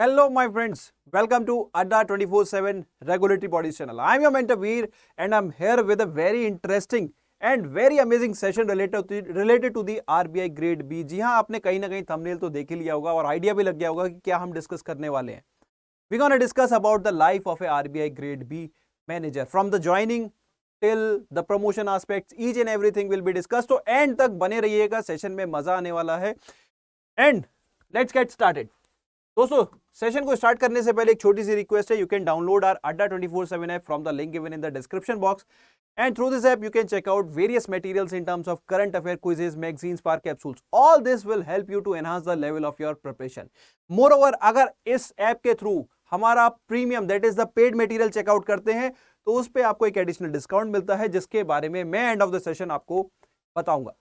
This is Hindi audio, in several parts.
Hello, my friends. Welcome to Adda 24/7 Regulatory Bodies channel. I am your mentor Veer, and I'm here with a very interesting and very amazing session related to the RBI Grade B. जी हाँ, आपने कहीं ना कहीं थंबनेल तो देख ही लिया होगा और आइडिया भी लग गया होगा कि क्या हम डिस्कस करने वाले हैं. We're gonna discuss about the life of a RBI Grade B manager from the joining till the promotion aspects. Each and everything will be discussed. तो एंड तक बने रहिएगा, सेशन में मजा आने वाला है. And let's get started. दोस्तों, सेशन को स्टार्ट करने से पहले एक छोटी सी रिक्वेस्ट है. यू कैन डाउनलोड आवर अड्डा 24/7 app from the link given in the description box, and through this app you can check out various materials in terms of current affair quizzes, magazines, spark capsules. All this will help you to enhance the level of your preparation. Moreover, अगर इस ऐप के थ्रू हमारा premium that is the paid material checkout करते हैं तो उस पे आपको एक एडिशनल डिस्काउंट मिलता है, जिसके बारे में मैं एंड ऑफ द सेशन आपको बताऊंगा.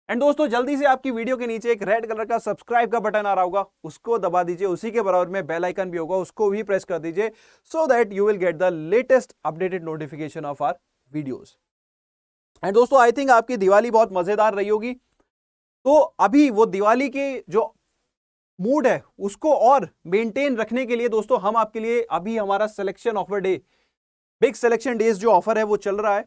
एंड दोस्तों, जल्दी से आपकी वीडियो के नीचे एक रेड कलर का सब्सक्राइब का बटन आ रहा होगा, उसको दबा दीजिए. उसी के बराबर में बेल आइकन भी होगा, उसको भी प्रेस कर दीजिए, so that you will get the latest updated notification of our videos. And दोस्तों, आई थिंक आपकी दिवाली बहुत मजेदार रही होगी. तो अभी वो दिवाली के जो मूड है उसको और मेंटेन रखने के लिए दोस्तों, हम आपके लिए अभी हमारा selection offer day, big selection days जो ऑफर है वो चल रहा है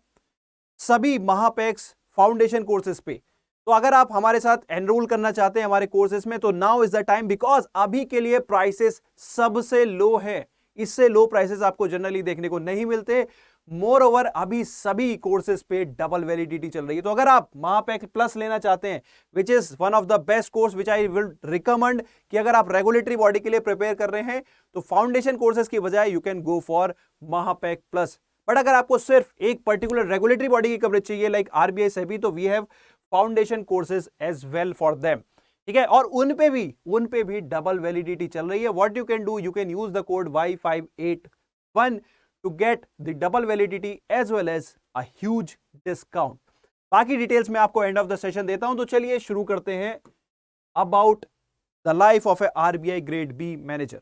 सभी महापैक्स फाउंडेशन कोर्सेज पे. तो अगर आप हमारे साथ एनरोल करना चाहते हैं हमारे कोर्सेज में, तो now is the time, because अभी के लिए प्राइसेस सबसे लो है. इससे लो प्राइसेस आपको जनरली देखने को नहीं मिलते. मोर ओवर, अभी सभी कोर्सेज पे डबल वैलिडिटी चल रही है. तो अगर आप महापैक प्लस लेना चाहते हैं, which is one of the best course which I will recommend, कि अगर आप रेगुलेटरी बॉडी के लिए प्रिपेयर कर रहे हैं तो फाउंडेशन कोर्सेज की बजाय you can go for Mahapack plus. But अगर आपको सिर्फ एक पर्टिकुलर रेगुलेटरी बॉडी की कवरेज चाहिए लाइक आरबीआई सेबी, तो we have foundation courses as well for them. ठीक है, और उन पे भी डबल वैलिडिटी चल रही है. What you can do, you can use the code Y581 to get the double validity as well as a huge discount. बाकी डिटेल्स मैं आपको एंड ऑफ द सेशन देता हूं. तो चलिए शुरू करते हैं about the life of a RBI grade B manager.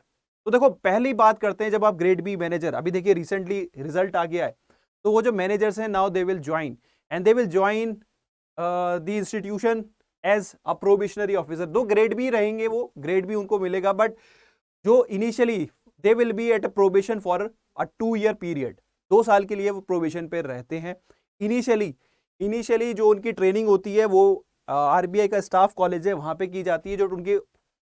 तो देखो, पहली बात करते हैं, जब आप ग्रेड बी मैनेजर, अभी देखिए रिसेंटली रिजल्ट आ गया है, तो वो जो मैनेजर्स हैं now they will join and they will join the institution as a probationary officer. दो ग्रेड बी रहेंगे, वो ग्रेड बी उनको मिलेगा, बट जो इनिशियली they will be at a probation for a 2-year period. 2 साल के लिए वो प्रोबेशन पे रहते हैं. इनिशियली जो उनकी ट्रेनिंग होती है वो आरबीआई का स्टाफ कॉलेज है वहां पे की जाती है. जो उनके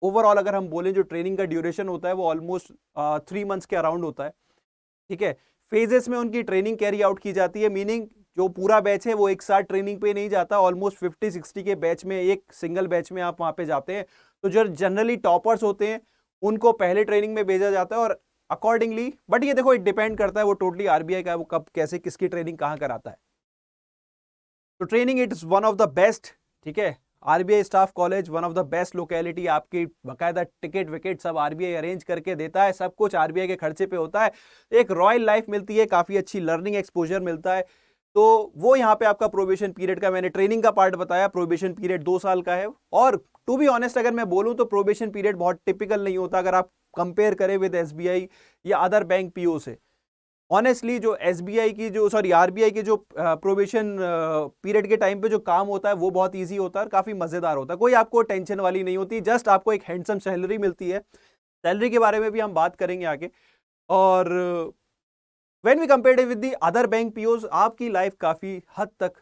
ओवरऑल अगर हम बोलें, जो ट्रेनिंग का ड्यूरेशन होता है वो ऑलमोस्ट 3 months के अराउंड होता है. ठीक है, फेजेस में उनकी ट्रेनिंग कैरी आउट की जाती है, मीनिंग जो पूरा बैच है वो एक साथ ट्रेनिंग पे नहीं जाता. ऑलमोस्ट 50-60 के बैच में, एक सिंगल बैच में आप वहां पे जाते हैं. तो जो जनरली टॉपर्स होते हैं उनको पहले ट्रेनिंग में भेजा जाता है और अकॉर्डिंगली, बट ये देखो, इट डिपेंड करता है, वो टोटली आरबीआई का है, वो कब कैसे किसकी ट्रेनिंग कहां कराता है. तो training it is one of the best. ठीक है, RBI staff college one of the best locality. आपकी बाकायदा टिकट विकेट सब आरबीआई अरेंज करके देता है, सब कुछ आरबीआई के खर्चे पे होता है. एक रॉयल लाइफ मिलती है, काफी अच्छी लर्निंग एक्सपोजर मिलता है. तो वो यहाँ पे आपका प्रोबेशन पीरियड का, मैंने ट्रेनिंग का पार्ट बताया, प्रोबेशन पीरियड 2 साल का है. और टू बी ऑनेस्ट अगर मैं बोलूं तो प्रोबेशन पीरियड बहुत टिपिकल नहीं होता अगर आप कंपेयर करें विद एसबीआई या अदर बैंक पीओ से. ऑनेस्टली जो एसबीआई की जो आरबीआई के जो प्रोबेशन पीरियड के टाइम पे जो काम होता है वो बहुत इजी होता है और काफी मजेदार होता है. कोई आपको टेंशन वाली नहीं होती, जस्ट आपको एक हैंडसम सैलरी मिलती है. सैलरी के बारे में भी हम बात करेंगे आगे. और when we compare with the other bank POs, आपकी लाइफ काफी हद तक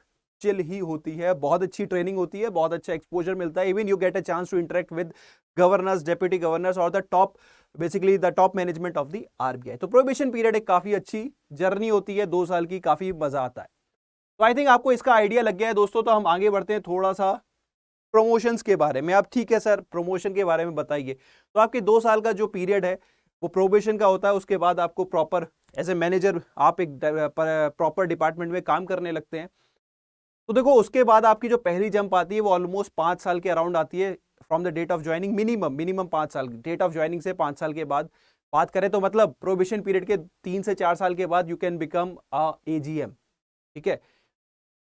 चिल ही होती है. बहुत अच्छी ट्रेनिंग होती है, बहुत अच्छा एक्सपोजर मिलता है. Even you get a chance to interact with governors, deputy governors और the top, basically the top management of the RBI. तो प्रोबेशन पीरियड एक काफी अच्छी जर्नी होती है, 2 साल की, काफी मजा आता है. तो आई थिंक आपको इसका आइडिया लग गया है दोस्तों. तो हम आगे बढ़ते हैं थोड़ा सा प्रमोशंस के बारे में. अब ठीक है सर, प्रमोशन के बारे में बताइए. तो आपके 2 साल का जो पीरियड है वो प्रोबेशन का होता है. उसके बाद आपको प्रॉपर एज ए मैनेजर आप एक प्रॉपर डिपार्टमेंट में काम करने लगते हैं. तो देखो, उसके बाद आपकी जो पहली जंप आती है वो ऑलमोस्ट 5 साल के अराउंड आती है from the date of joining. Minimum 5 साल, डेट ऑफ ज्वाइनिंग से 5 साल के बाद बात करें तो मतलब प्रोबेशन पीरियड के 3 से 4 साल के बाद you can become a AGM. ठीक है,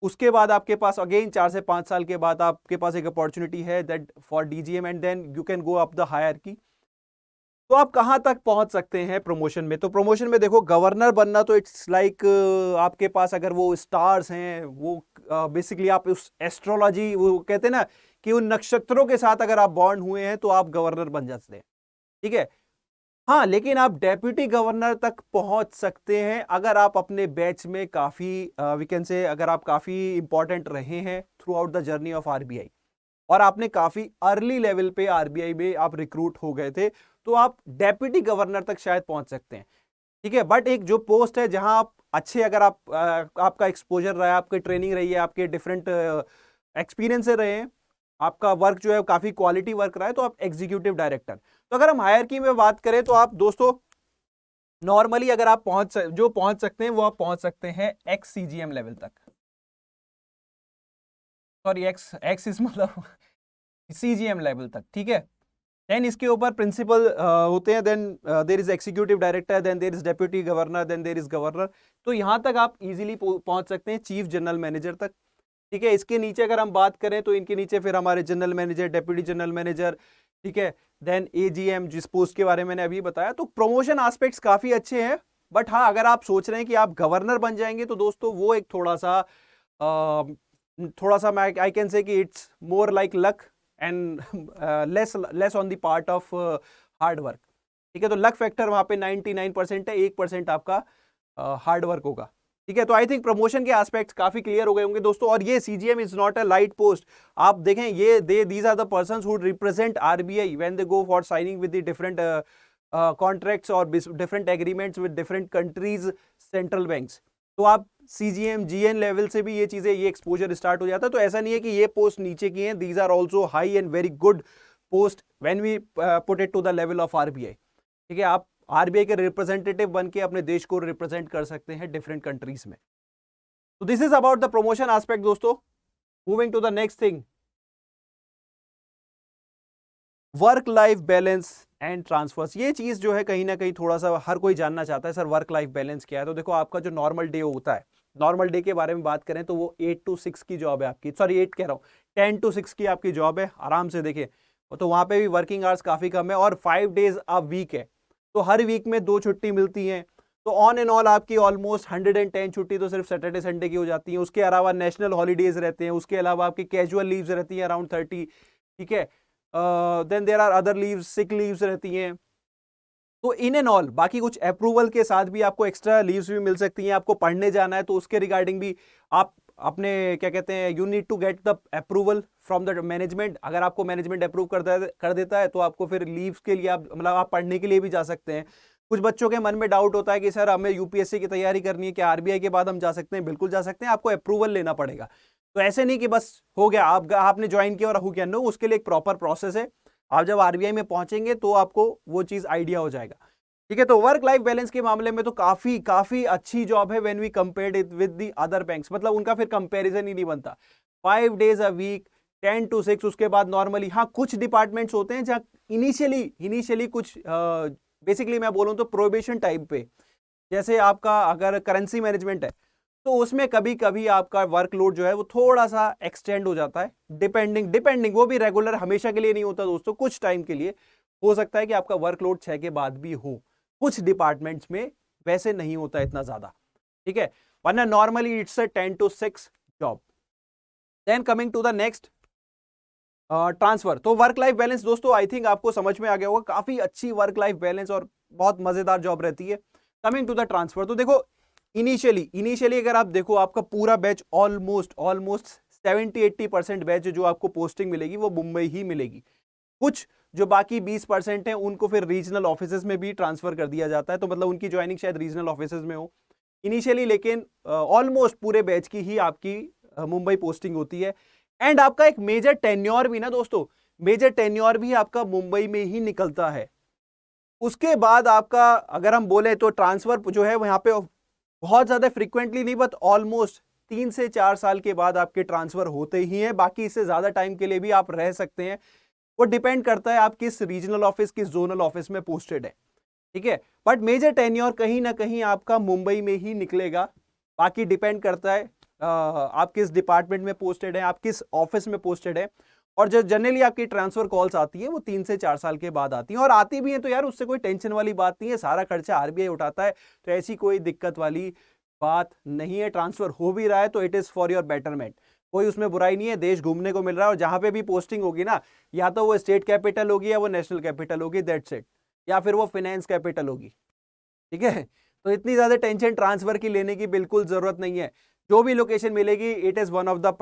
उसके बाद आपके पास अगेन 4 से 5 साल के बाद आपके पास एक अपॉर्चुनिटी है that for DGM and then you can go up the hierarchy. तो आप कहां तक पहुंच सकते हैं प्रमोशन में? तो प्रमोशन में देखो, गवर्नर बनना तो इट्स लाइक आपके पास अगर वो स्टार्स हैं, वो बेसिकली आप उस एस्ट्रोलॉजी, वो कहते हैं ना कि उन नक्षत्रों के साथ अगर आप बॉन्ड हुए हैं तो आप गवर्नर बन जाते हैं. ठीक है, हाँ, लेकिन आप डेप्यूटी गवर्नर तक पहुंच सकते हैं अगर आप अपने बैच में काफी वी कैन से अगर आप काफी इंपॉर्टेंट रहे हैं through out the journey of RBI और आपने काफी अर्ली लेवल पे आरबीआई में आप रिक्रूट हो गए थे, तो आप डेप्यूटी गवर्नर तक शायद पहुंच सकते हैं। ठीक है, बट एक जो पोस्ट है जहां आप अच्छे, अगर आप आपका एक्सपोजर रहा है, आपकी ट्रेनिंग रही है, आपके डिफरेंट एक्सपीरियंस से रहे हैं, आपका वर्क जो है काफी क्वालिटी वर्क रहा है, तो आप एग्जीक्यूटिव डायरेक्टर। तो अगर हम हायरकी में बात करें तो आप दोस्तों नॉर्मली अगर आप पहुंच सकते हैं वो आप पहुंच सकते हैं एक्स सीजीएम लेवल तक। सॉरी, एक्स एक्स इस मतलब सीजीएम लेवल तक। ठीक है, देन इसके ऊपर प्रिंसिपल होते हैं, then there is executive director, then there is deputy governor, then there is governor. तो यहां तक आप इजीली पहुंच सकते हैं चीफ जनरल मैनेजर तक। ठीक है, इसके नीचे अगर हम बात करें तो इनके नीचे फिर हमारे general manager, deputy general manager, ठीक है, देन एजीएम, जिस पोस्ट के बारे में मैंने अभी बताया। तो प्रमोशन एस्पेक्ट्स काफी अच्छे हैं, बट हाँ, अगर आप सोच रहे हैं कि आप गवर्नर बन जाएंगे तो दोस्तों वो एक थोड़ा सा मैं आई कैन से कि it's more like luck and less on the part of hard work. ठीक है, तो लक फैक्टर वहां पे 99% है, 1% आपका हार्ड वर्क होगा। ठीक है, तो आई थिंक प्रमोशन के एस्पेक्ट्स काफी क्लियर हो गए होंगे दोस्तों। और ये CGM is not a light post. आप देखें, ये these are the persons who represent RBI when they go for signing with the different contracts और different agreements with different countries central banks. तो आप सीजीएम जीएन लेवल से भी ये चीजें, ये एक्सपोजर स्टार्ट हो जाता है। तो ऐसा नहीं है कि ये पोस्ट नीचे की हैं, these are also high and very good post when we put it to the level of RBI. ठीक है, आप आरबीआई के रिप्रेजेंटेटिव बन के अपने देश को रिप्रेजेंट कर सकते हैं डिफरेंट कंट्रीज में। तो this is about the promotion aspect दोस्तों। Moving to the next thing, work life balance and transfers. ये चीज जो है कहीं ना कहीं थोड़ा सा हर कोई जानना चाहता है, सर वर्क लाइफ बैलेंस क्या है। तो देखो, आपका जो नॉर्मल डे होता है, नॉर्मल डे के बारे में बात करें तो वो 8 to 6 की जॉब है आपकी, सॉरी 8 कह रहा हूँ, 10 to 6 की आपकी जॉब है, आराम से देखें। तो वहां पे भी वर्किंग आवर्स काफी कम है और 5 days अ वीक है, तो हर वीक में 2 छुट्टी मिलती हैं। तो ऑन एंड ऑल आपकी ऑलमोस्ट 110 छुट्टी तो सिर्फ सैटरडे संडे की हो जाती है। उसके अलावा नेशनल हॉलीडेज रहते हैं, उसके अलावा आपकी कैजुअल लीव्स रहती हैं अराउंड 30। ठीक है, then there are other leaves, sick leaves रहती हैं। तो इन एंड ऑल बाकी कुछ अप्रूवल के साथ भी आपको एक्स्ट्रा लीव्स भी मिल सकती हैं। आपको पढ़ने जाना है तो उसके रिगार्डिंग भी आप अपने क्या कहते हैं, you need to get the approval from the management. अगर आपको मैनेजमेंट अप्रूव कर देता है तो आपको फिर लीव्स के लिए आप मतलब आप पढ़ने के लिए भी जा सकते हैं। कुछ बच्चों के मन में डाउट होता है कि सर हमें यूपीएससी की तैयारी करनी है, क्या आरबीआई के बाद हम जा सकते हैं? बिल्कुल जा सकते हैं, आपको अप्रूवल लेना पड़ेगा। तो ऐसे नहीं कि बस हो गया आपने ज्वाइन किया और हु कैन नो, उसके लिए एक प्रॉपर प्रोसेस है। आप जब आरबीआई में पहुंचेंगे तो आपको वो चीज आइडिया हो जाएगा। ठीक है, तो वर्क लाइफ बैलेंस के मामले में तो काफी काफी अच्छी जॉब है when we compared it with the other banks. मतलब उनका फिर कंपैरिजन ही नहीं बनता। 5 days अ वीक, 10 to 6। उसके बाद नॉर्मली हाँ कुछ डिपार्टमेंट्स होते हैं जहाँ इनिशियली कुछ बेसिकली मैं बोलूँ तो प्रोबेशन टाइप पे, जैसे आपका अगर करेंसी मैनेजमेंट है तो उसमें कभी कभी आपका वर्कलोड जो है वो थोड़ा सा एक्सटेंड हो जाता है, डिपेंडिंग वो भी रेगुलर हमेशा के लिए नहीं होता दोस्तों, कुछ टाइम के लिए हो सकता है कि आपका वर्कलोड 6 के बाद भी हो। कुछ डिपार्टमेंट्स में वैसे नहीं होता इतना ज्यादा। ठीक है, वरना normally it's a 10 to 6 job. Then coming to the next, transfer. तो वर्क लाइफ बैलेंस दोस्तों आई थिंक आपको समझ में आ गया होगा, काफी अच्छी वर्क लाइफ बैलेंस और बहुत मजेदार जॉब रहती है। कमिंग टू द ट्रांसफर, तो देखो इनिशियली अगर आप देखो आपका पूरा बैच ऑलमोस्ट 70-80% बैच जो आपको पोस्टिंग मिलेगी वो मुंबई ही मिलेगी। कुछ जो बाकी 20% हैं उनको फिर रीजनल ऑफिसेज में भी ट्रांसफर कर दिया जाता है, तो मतलब उनकी ज्वाइनिंग शायद रीजनल ऑफिसेज में हो इनिशियली, लेकिन ऑलमोस्ट पूरे बैच की ही आपकी मुंबई पोस्टिंग होती है। एंड आपका एक मेजर टेन्योर भी ना दोस्तों, मेजर टेन्योर भी आपका मुंबई में ही निकलता है। उसके बाद आपका अगर हम बोले तो ट्रांसफर जो है वो यहाँ पे बहुत ज्यादा फ्रीक्वेंटली नहीं, बट ऑलमोस्ट 3 से 4 साल के बाद आपके ट्रांसफर होते ही हैं। बाकी इससे ज्यादा टाइम के लिए भी आप रह सकते हैं, वो डिपेंड करता है आप किस रीजनल ऑफिस, किस जोनल ऑफिस में पोस्टेड है। ठीक है, बट मेजर टेन्योर कहीं ना कहीं आपका मुंबई में ही निकलेगा। बाकी डिपेंड करता है आप किस डिपार्टमेंट में पोस्टेड है, आप किस ऑफिस में पोस्टेड है। और जो जनरली आपकी ट्रांसफर कॉल्स आती है वो 3 से 4 साल के बाद आती हैं, और आती भी हैं तो यार उससे कोई टेंशन वाली बात नहीं है, सारा खर्चा आरबीआई उठाता है, तो ऐसी कोई दिक्कत वाली बात नहीं है। ट्रांसफर हो भी रहा है तो it is for your betterment, कोई उसमें बुराई नहीं है, देश घूमने को मिल रहा है। और जहां पे भी पोस्टिंग होगी ना, या तो वो स्टेट कैपिटल होगी या वो नेशनल कैपिटल होगी, दैट्स इट। या फिर वो फाइनेंस कैपिटल होगी, ठीक है। तो इतनी ज्यादा टेंशन ट्रांसफर की लेने की बिल्कुल जरूरत नहीं है। जो भी लोकेशन मिलेगी it is one of the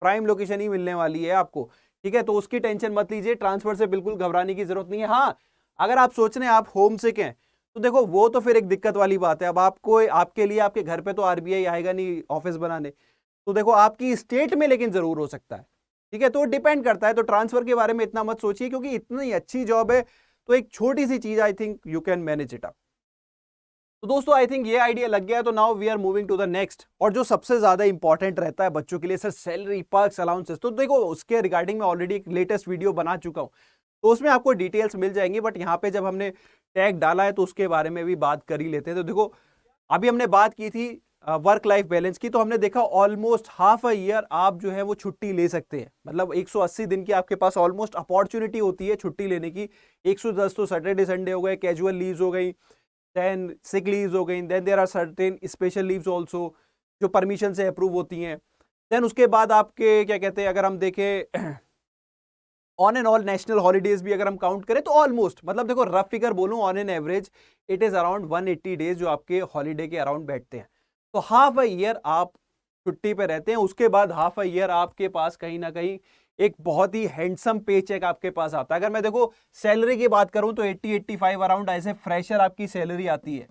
prime location ही मिलने वाली है आपको, ठीक है। तो उसकी टेंशन मत लीजिए, ट्रांसफर से बिल्कुल घबराने की जरूरत नहीं है। हाँ, अगर आप सोच रहे हैं आप होम सिक हैं तो देखो वो तो फिर एक दिक्कत वाली बात है। अब आपको आपके लिए आपके घर पे तो आरबीआई आएगा नहीं ऑफिस बनाने, तो देखो आपकी स्टेट में लेकिन जरूर हो सकता है, ठीक है। तो डिपेंड करता है। तो ट्रांसफर के बारे में इतना मत सोचिए क्योंकि इतनी अच्छी जॉब है, तो एक छोटी सी चीज I think you can manage it up. तो दोस्तों आई थिंक ये आइडिया लग गया है। तो now we are moving to the next, और जो सबसे ज्यादा इंपॉर्टेंट रहता है बच्चों के लिए सर, सैलरी, पर्क्स, अलाउंसेस। तो देखो उसके रिगार्डिंग मैं ऑलरेडी एक लेटेस्ट वीडियो बना चुका हूं, तो उसमें आपको डिटेल्स मिल जाएंगी। बट यहाँ पे जब हमने टैग डाला है तो उसके बारे में भी बात कर ही लेते हैं। तो देखो अभी हमने बात की थी वर्क लाइफ बैलेंस की, तो हमने देखा ऑलमोस्ट हाफ अ ईयर आप जो है वो छुट्टी ले सकते हैं। मतलब 180 दिन की आपके पास ऑलमोस्ट अपॉर्चुनिटी होती है छुट्टी लेने की। 110 तो सैटरडे संडे हो गए, कैजुअल लीव्स हो गई, देन सिक लीव्स हो गई, then there are certain special leaves also जो परमिशन से अप्रूव होती हैं। देन उसके बाद आपके क्या कहते हैं, अगर हम देखें on and all national holidays भी अगर हम काउंट करें तो ऑलमोस्ट, मतलब देखो रफ फिगर बोलूं, on an average it is around 180 days जो आपके हॉलीडे के अराउंड बैठते हैं। तो हाफ अ ईयर आप छुट्टी पे रहते हैं। उसके बाद हाफ अ ईयर आपके पास कहीं ना कहीं एक बहुत ही हैंडसम पे चेक आपके पास आता है। अगर मैं देखो सैलरी की बात करूं तो 80-85 अराउंड एज ए फ्रेशर आपकी सैलरी आती है,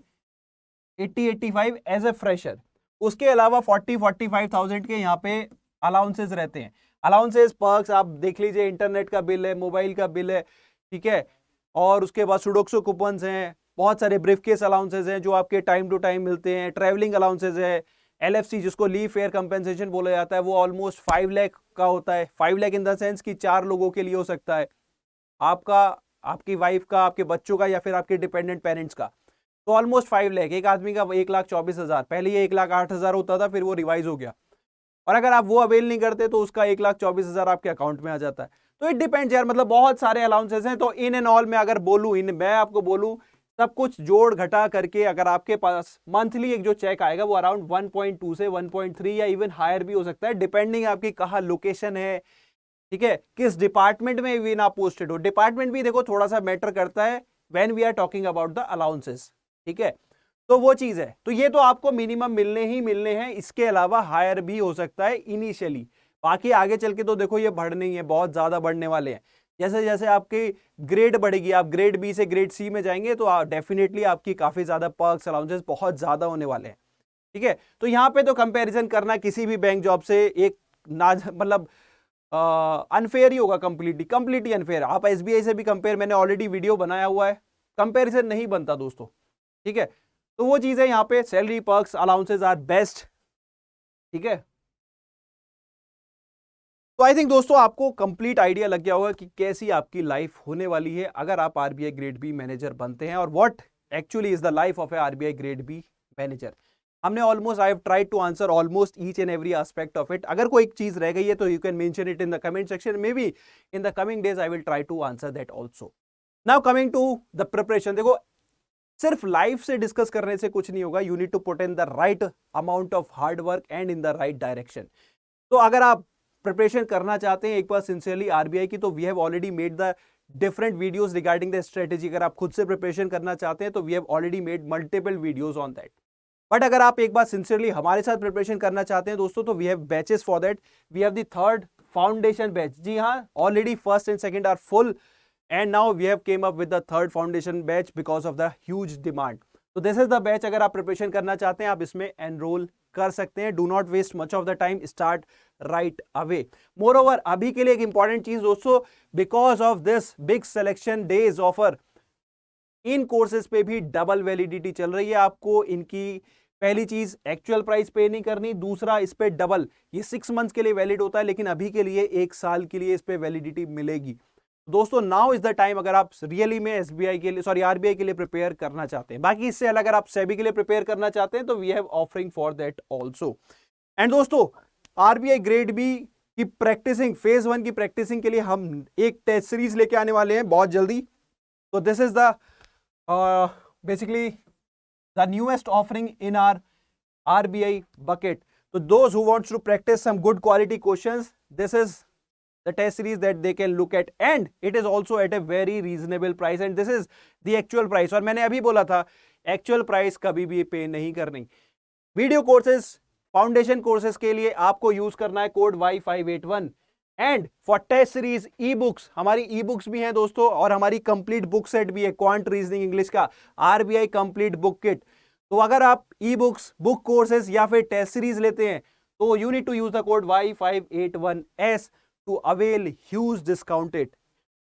80-85 एज ए फ्रेशर। उसके अलावा 40-45,000 के यहाँ पे अलाउंसेस रहते हैं। अलाउंसेस, पर्क्स आप देख लीजिए, इंटरनेट का बिल है, मोबाइल का बिल है, ठीक है। और उसके बाद सुडोक्सो कूपन्स हैं, बहुत सारे ब्रीफकेस अलाउंसेस हैं जो आपके टाइम टू टाइम मिलते हैं, ट्रैवलिंग अलाउंसेस है, एलएफसी जिसको लीव फेयर कंपेंसेशन बोला जाता है, वो ऑलमोस्ट 5 लाख का होता है। 5 लाख इन द सेंस कि 4 लोगों के लिए हो सकता है, आपका, आपकी वाइफ का, आपके बच्चों का, या फिर आपके डिपेंडेंट पेरेंट्स का। तो ऑलमोस्ट 5 लाख, एक आदमी का 1,24,000। पहले ये 1,08,000 होता था, फिर वो रिवाइज हो गया। और अगर आप वो अवेल नहीं करते तो उसका 1,24,000 आपके अकाउंट में आ जाता है। तो इट डिपेंड्स यार, मतलब बहुत सारे अलाउंसेस हैं। तो इन एंड ऑल में अगर बोलूं, मैं आपको बोलूं सब कुछ जोड़ घटा करके अगर आपके पास मंथली एक जो चेक आएगा वो अराउंड 1.2 से 1.3 या इवन हायर भी हो सकता है, डिपेंडिंग आपकी कहाँ लोकेशन है, ठीक है, किस डिपार्टमेंट में भी ना पोस्टेड हो। डिपार्टमेंट भी देखो थोड़ा सा मैटर करता है when we are talking about the allowances, ठीक है। तो वो चीज है। तो ये तो आपको मिनिमम मिलने ही मिलने हैं, इसके अलावा हायर भी हो सकता है इनिशियली। बाकी आगे चल के तो देखो ये बढ़ने ही है, बहुत ज्यादा बढ़ने वाले हैं। जैसे जैसे आपकी ग्रेड बढ़ेगी, आप ग्रेड बी से ग्रेड सी में जाएंगे तो डेफिनेटली आपकी काफी ज्यादा पर्क्स, अलाउंसेस बहुत ज्यादा होने वाले हैं, ठीक है। तो यहाँ पे तो कंपैरिजन करना किसी भी बैंक जॉब से एक ना, मतलब अनफेयर ही होगा, कंप्लीटली अनफेयर। आप एसबीआई से भी कंपेयर, मैंने ऑलरेडी वीडियो बनाया हुआ है, कंपैरिजन नहीं बनता दोस्तों, ठीक है। तो वो चीज है, यहाँ पे salary, perks, allowances are best, ठीक है। तो आई थिंक दोस्तों आपको कंप्लीट आइडिया लग गया होगा कि कैसी आपकी लाइफ होने वाली है अगर आप आरबीआई ग्रेड बी मैनेजर बनते हैं, और what actually is the life of a RBI grade B manager. हमने almost, I have tried to answer almost each and every aspect of it. अगर कोई एक चीज रह गई है तो you can mention it in the comment section, maybe in the coming days I will try to answer that also. Now coming to the preparation, देखो सिर्फ लाइफ से डिस्कस करने से कुछ नहीं होगा, you need to put in the right amount of hard work and in the right direction. तो अगर आप प्रिपरेशन करना चाहते हैं एक बार सिंसियरली आरबीआई की, तो we have already made the different videos regarding the strategy. अगर आप खुद से प्रिपरेशन करना चाहते हैं तो we have already made multiple videos on that. But अगर आप एक बार सिंसियरली हमारे साथ प्रिपरेशन करना चाहते हैं दोस्तों, तो we have batches for that. We have the third foundation batch, जी हाँ, already first and second are full, and now we have came up with the third foundation batch because of the huge demand. So this is the batch, अगर आप प्रिपरेशन करना चाहते हैं आप इसमें एनरोल कर सकते हैं। Do not waste much of the time, start right away. Moreover अभी के लिए एक इंपॉर्टेंट चीज दोस्तों, because of this big selection days offer, इन कोर्सेज पे भी डबल वैलिडिटी चल रही है। आपको इनकी पहली चीज एक्चुअल प्राइस पे नहीं करनी, दूसरा इस पे डबल, ये 6 मंथ्स के लिए वैलिड होता है, लेकिन अभी के लिए 1 साल के लिए इस पे वैलिडिटी मिलेगी। दोस्तों नाउ इज द टाइम अगर आप रियली में एसबीआई के लिए, सॉरी आरबीआई के लिए प्रिपेयर करना चाहते हैं। बाकी इससे अलग अगर आप सेबी के लिए प्रिपेयर करना चाहते हैं तो we have offering for that also. And दोस्तों आरबीआई ग्रेड बी की प्रैक्टिसिंग, फेज 1 की प्रैक्टिसिंग के लिए हम एक टेस्ट सीरीज लेके आने वाले हैं बहुत जल्दी। तो this is the basically the newest offering in our RBI bucket. तो those who wants to practice some good quality questions, this is the test series that they can look at, and it is also at a very reasonable price, and this is the actual price. और मैंने अभी बोला था एक्चुअल प्राइस कभी भी पे नहीं करनी. वीडियो कोर्सेज, फाउंडेशन कोर्सेज के लिए आपको यूज करना है code Y581, and for test series e books, हमारी ई बुक्स भी हैं दोस्तों, और हमारी कंप्लीट बुक सेट भी है क्वांट रीजनिंग इंग्लिश का आरबीआई कंप्लीट बुक किट. तो अगर आप ई बुक्स, बुक कोर्सेज या फिर टेस्ट सीरीज लेते हैं तो you need to use the code Y581S to avail huge discounted.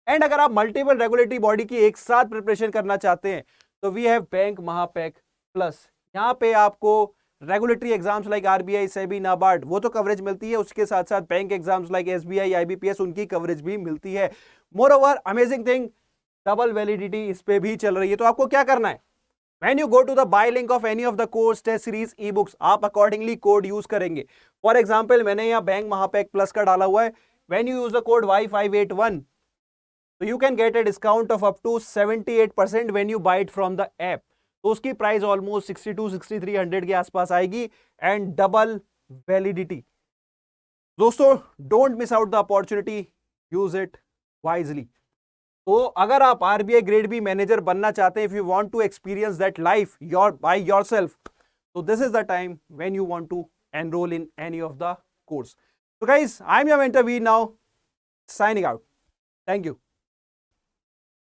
And अगर आप मल्टीपल रेगुलेटरी बॉडी की एक साथ प्रिपरेशन करना चाहते हैं तो वी हैव बैंक महापैक प्लस. यहाँ पे आपको regulatory exams like RBI, SEBI, NABARD वो तो कवरेज मिलती है, उसके साथ साथ bank exams like SBI, IBPS उनकी कवरेज भी मिलती है. More over amazing thing, double validity इस पे भी चल रही है. तो आपको क्या करना है, when you go to the buy link of any of the course test series ebooks, आप accordingly कोड यूज करेंगे. फॉर एग्जाम्पल मैंने यहाँ बैंक महापैक प्लस का डाला हुआ है. when you use the code Y581, so you can get a discount of up to 78% when you buy it from the app. तो उसकी प्राइस ऑलमोस्ट 62-6300 के आसपास आएगी, एंड डबल वैलिडिटी. दोस्तों don't miss out the opportunity, use it wisely. तो अगर आप आरबीआई ग्रेड बी मैनेजर बनना चाहते हैं, if you want to experience that life by yourself, तो this is the time when you want to enroll in any of the course. So guys, I'm your mentor Veer now, signing out. Thank you.